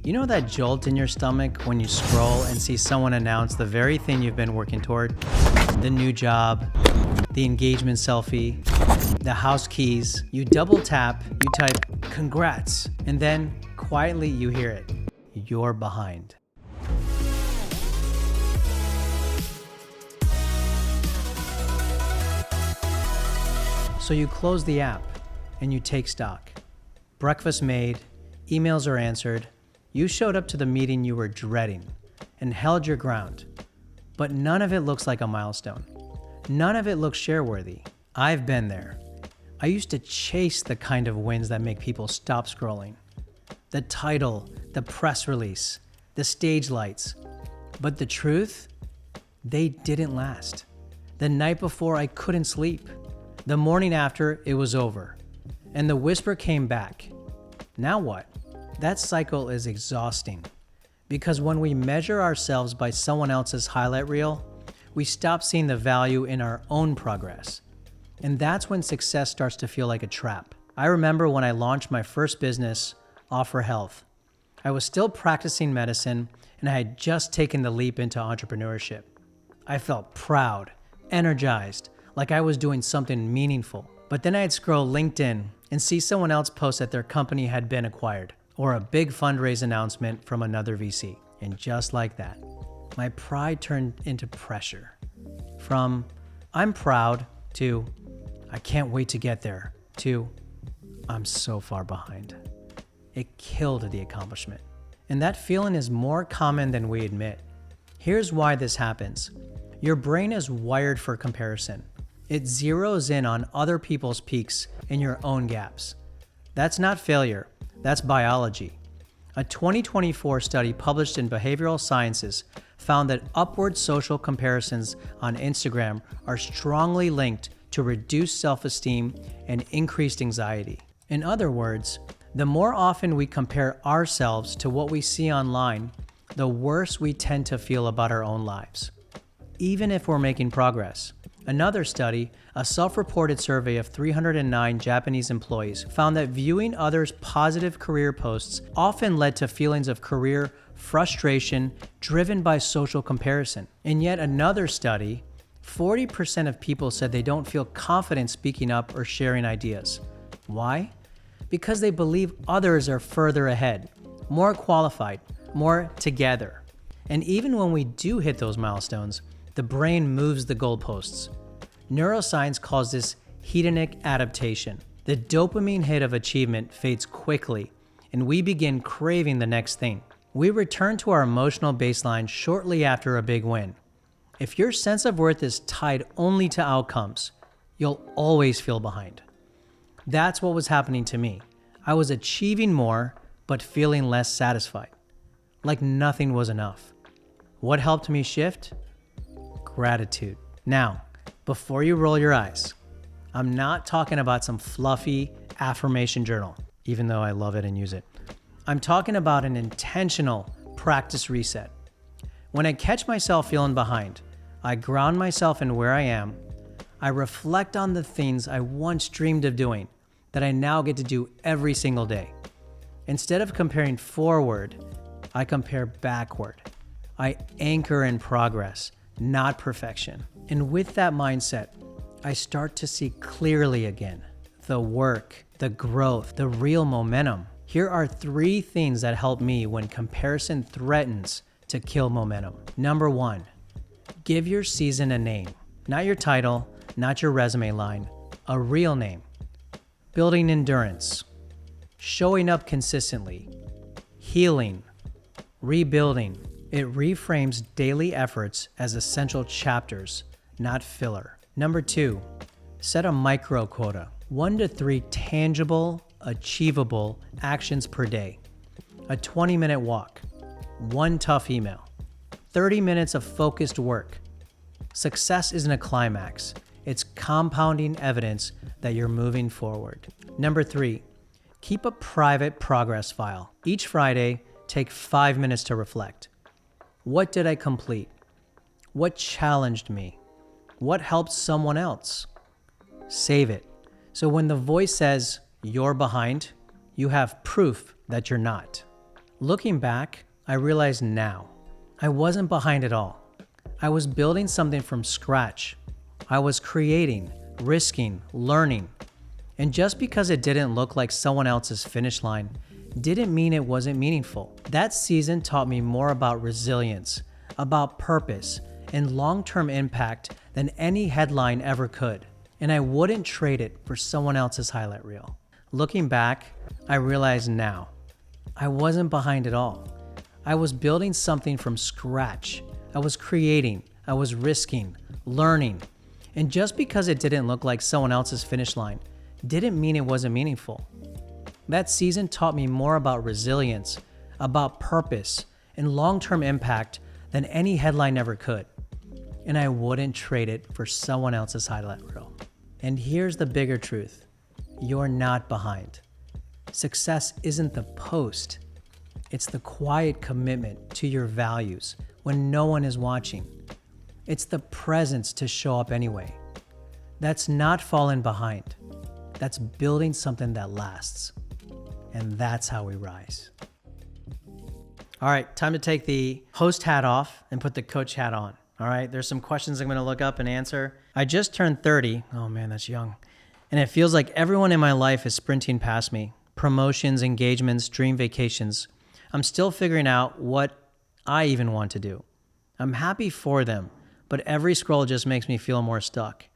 You know that jolt in your stomach when you scroll and see someone announce the very thing you've been working toward? The new job, the engagement selfie, the house keys. You double tap, you type, "Congrats," and then quietly you hear it. You're behind. So you close the app and you take stock. Breakfast made, emails are answered. You showed up to the meeting you were dreading and held your ground. But none of it looks like a milestone. None of it looks share-worthy. I've been there. I used to chase the kind of wins that make people stop scrolling. The title, the press release, the stage lights. But the truth? They didn't last. The night before, I couldn't sleep. The morning after, it was over. And the whisper came back. Now what? That cycle is exhausting. Because when we measure ourselves by someone else's highlight reel, we stop seeing the value in our own progress. And that's when success starts to feel like a trap. I remember when I launched my first business, Offer Health. I was still practicing medicine and I had just taken the leap into entrepreneurship. I felt proud, energized, like I was doing something meaningful. But then I'd scroll LinkedIn and see someone else post that their company had been acquired, or a big fundraise announcement from another VC. And just like that, my pride turned into pressure. From I'm proud to I can't wait to get there to I'm so far behind. It killed the accomplishment. And that feeling is more common than we admit. Here's why this happens. Your brain is wired for comparison. It zeroes in on other people's peaks and your own gaps. That's not failure, that's biology. A 2024 study published in Behavioral Sciences found that upward social comparisons on Instagram are strongly linked to reduced self-esteem and increased anxiety. In other words, the more often we compare ourselves to what we see online, the worse we tend to feel about our own lives, even if we're making progress. Another study, a self-reported survey of 309 Japanese employees, found that viewing others' positive career posts often led to feelings of career frustration driven by social comparison. In yet another study, 40% of people said they don't feel confident speaking up or sharing ideas. Why? Because they believe others are further ahead, more qualified, more together. And even when we do hit those milestones, the brain moves the goalposts. Neuroscience calls this hedonic adaptation. The dopamine hit of achievement fades quickly, and we begin craving the next thing. We return to our emotional baseline shortly after a big win. If your sense of worth is tied only to outcomes, you'll always feel behind. That's what was happening to me. I was achieving more, but feeling less satisfied. Like nothing was enough. What helped me shift? Gratitude. Now, before you roll your eyes, I'm not talking about some fluffy affirmation journal, even though I love it and use it. I'm talking about an intentional practice reset. When I catch myself feeling behind, I ground myself in where I am. I reflect on the things I once dreamed of doing that I now get to do every single day. Instead of comparing forward, I compare backward. I anchor in progress, not perfection. And with that mindset, I start to see clearly again the work, the growth, the real momentum. Here are 3 things that help me when comparison threatens to kill momentum. Number 1, give your season a name. Not your title, not your resume line, a real name. Building endurance, showing up consistently, healing, rebuilding. It reframes daily efforts as essential chapters, not filler. Number 2, set a micro quota, 1 to 3 tangible, achievable actions per day. A 20-minute walk, 1 tough email, 30 minutes of focused work. Success isn't a climax. It's compounding evidence that you're moving forward. Number 3, keep a private progress file. Each Friday, take 5 minutes to reflect. What did I complete? What challenged me? What helped someone else? Save it. So when the voice says you're behind, you have proof that you're not. Looking back, I realize now, I wasn't behind it all. I was building something from scratch. I was creating, risking, learning. And just because it didn't look like someone else's finish line, didn't mean it wasn't meaningful. That season taught me more about resilience, about purpose, and long-term impact than any headline ever could. And I wouldn't trade it for someone else's highlight reel. Looking back, I realize now, I wasn't behind it all. I was building something from scratch. I was creating, I was risking, learning. And just because it didn't look like someone else's finish line, didn't mean it wasn't meaningful. That season taught me more about resilience, about purpose, and long-term impact than any headline ever could. And I wouldn't trade it for someone else's highlight reel. And here's the bigger truth. You're not behind. Success isn't the post. It's the quiet commitment to your values when no one is watching. It's the presence to show up anyway. That's not falling behind. That's building something that lasts. And that's how we rise. All right, time to take the host hat off and put the coach hat on. All right, there's some questions I'm going to look up and answer. I just turned 30. Oh man, that's young. And it feels like everyone in my life is sprinting past me. Promotions, engagements, dream vacations. I'm still figuring out what I even want to do. I'm happy for them, but every scroll just makes me feel more stuck.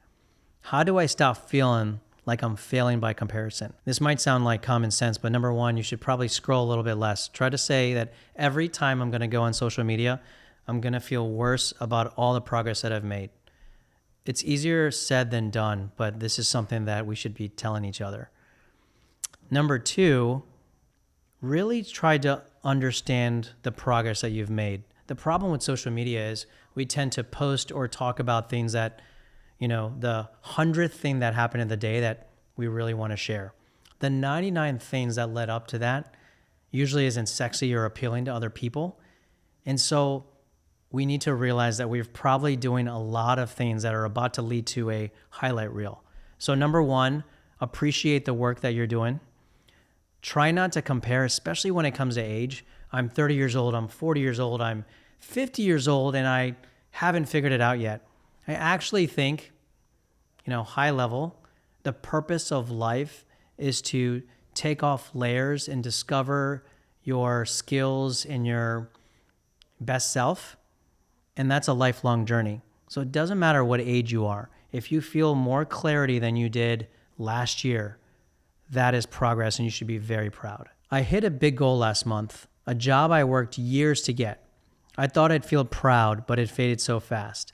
How do I stop feeling like I'm failing by comparison? This might sound like common sense, but number one, you should probably scroll a little bit less. Try to say that every time I'm going to go on social media, I'm going to feel worse about all the progress that I've made. It's easier said than done, but this is something that we should be telling each other. Number two, really try to understand the progress that you've made. The problem with social media is we tend to post or talk about things that, the 100th thing that happened in the day that we really want to share. The 99 things that led up to that usually isn't sexy or appealing to other people. And so we need to realize that we're probably doing a lot of things that are about to lead to a highlight reel. So number one, appreciate the work that you're doing. Try not to compare, especially when it comes to age. I'm 30 years old, I'm 40 years old, I'm 50 years old, and I haven't figured it out yet. I actually think, high level, the purpose of life is to take off layers and discover your skills and your best self. And that's a lifelong journey. So it doesn't matter what age you are. If you feel more clarity than you did last year, that is progress and you should be very proud. I hit a big goal last month, a job I worked years to get. I thought I'd feel proud, but it faded so fast.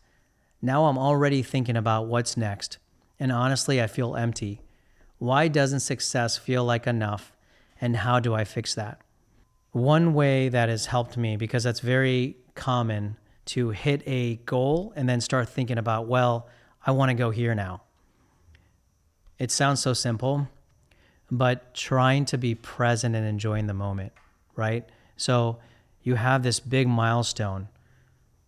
Now I'm already thinking about what's next. And honestly, I feel empty. Why doesn't success feel like enough? And how do I fix that? One way that has helped me, because that's very common to hit a goal and then start thinking about, I want to go here now. It sounds so simple, but trying to be present and enjoying the moment, right? So you have this big milestone.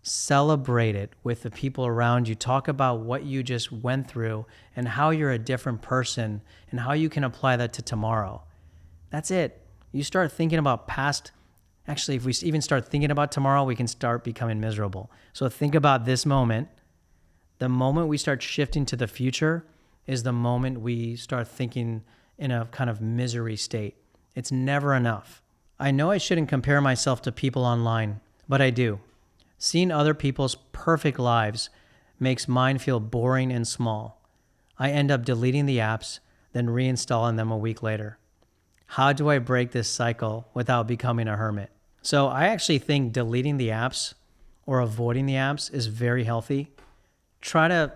Celebrate it with the people around you. Talk about what you just went through and how you're a different person and how you can apply that to tomorrow. That's it. You start thinking about past. Actually, if we even start thinking about tomorrow, we can start becoming miserable. So think about this moment. The moment we start shifting to the future is the moment we start thinking in a kind of misery state. It's never enough. I know I shouldn't compare myself to people online, but I do. Seeing other people's perfect lives makes mine feel boring and small. I end up deleting the apps, then reinstalling them a week later. How do I break this cycle without becoming a hermit? So I actually think deleting the apps or avoiding the apps is very healthy. Try to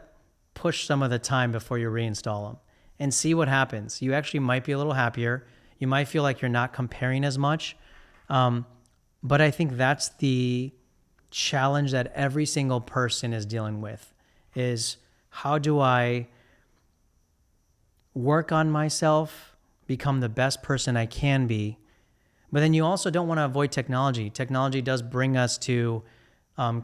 push some of the time before you reinstall them and see what happens. You actually might be a little happier. You might feel like you're not comparing as much. But I think that's the challenge that every single person is dealing with, is how do I work on myself, become the best person I can be. But then you also don't want to avoid technology. Technology does bring us to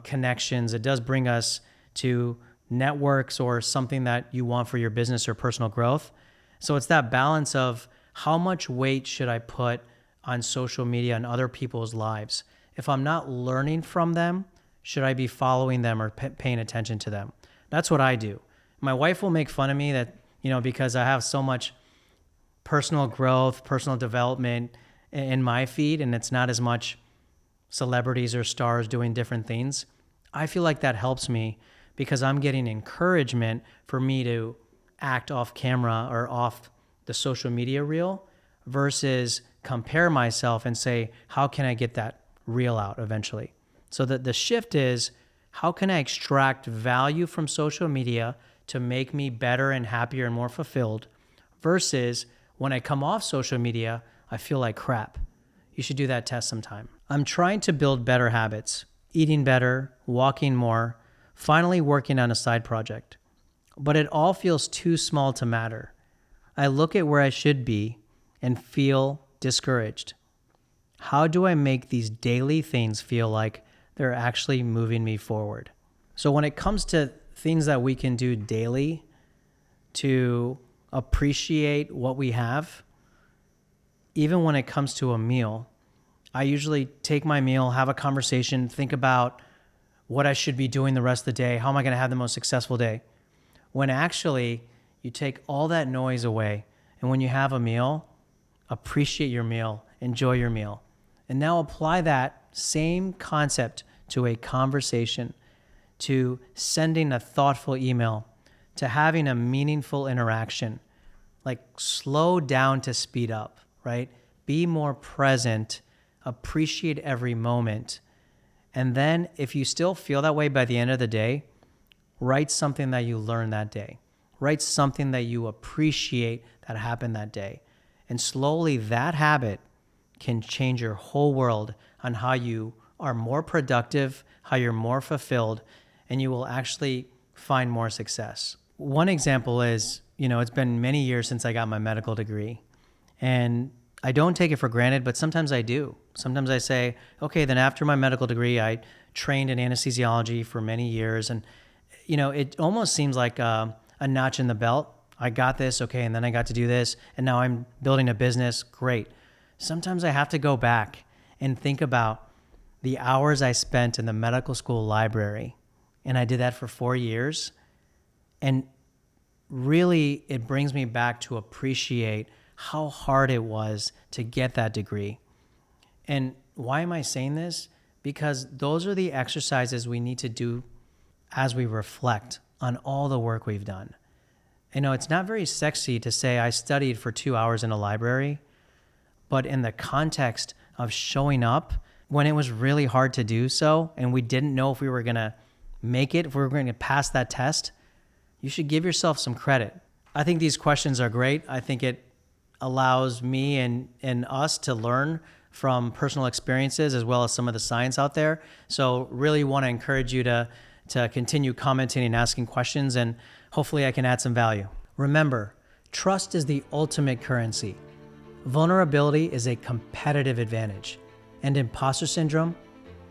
connections. It does bring us to networks or something that you want for your business or personal growth. So it's that balance of how much weight should I put on social media and other people's lives, if I'm not learning from them, should I be following them or paying attention to them? That's what I do. My wife will make fun of me that, because I have so much personal growth, personal development in my feed, and it's not as much celebrities or stars doing different things. I feel like that helps me because I'm getting encouragement for me to act off camera or off the social media reel versus compare myself and say, how can I get that reel out eventually? So that the shift is, how can I extract value from social media to make me better and happier and more fulfilled versus when I come off social media, I feel like crap. You should do that test sometime. I'm trying to build better habits, eating better, walking more, finally working on a side project. But it all feels too small to matter. I look at where I should be and feel discouraged. How do I make these daily things feel like they're actually moving me forward? So when it comes to things that we can do daily to appreciate what we have, even when it comes to a meal, I usually take my meal, have a conversation, think about what I should be doing the rest of the day. How am I going to have the most successful day? When actually you take all that noise away, and when you have a meal, appreciate your meal, enjoy your meal. And now apply that same concept to a conversation, to sending a thoughtful email, to having a meaningful interaction. Like slow down to speed up, right? Be more present, appreciate every moment. And then if you still feel that way by the end of the day, write something that you learned that day. Write something that you appreciate that happened that day. And slowly that habit can change your whole world on how you are more productive, how you're more fulfilled, and you will actually find more success. One example is, it's been many years since I got my medical degree. And I don't take it for granted, but sometimes I do. Sometimes I say, okay, then after my medical degree, I trained in anesthesiology for many years. And, it almost seems like a notch in the belt. I got this, okay, and then I got to do this, and now I'm building a business, great. Sometimes I have to go back and think about the hours I spent in the medical school library. And I did that for 4 years. And really, it brings me back to appreciate how hard it was to get that degree. And why am I saying this? Because those are the exercises we need to do as we reflect on all the work we've done. It's not very sexy to say I studied for 2 hours in a library, but in the context of showing up when it was really hard to do so, and we didn't know if we were going to make it, if we were going to pass that test, you should give yourself some credit. I think these questions are great. I think it allows me and us to learn from personal experiences as well as some of the science out there. So really want to encourage you to continue commenting and asking questions, and hopefully I can add some value. Remember, trust is the ultimate currency. Vulnerability is a competitive advantage. And imposter syndrome,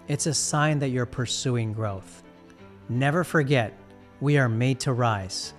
it's a sign that you're pursuing growth. Never forget, we are made to rise.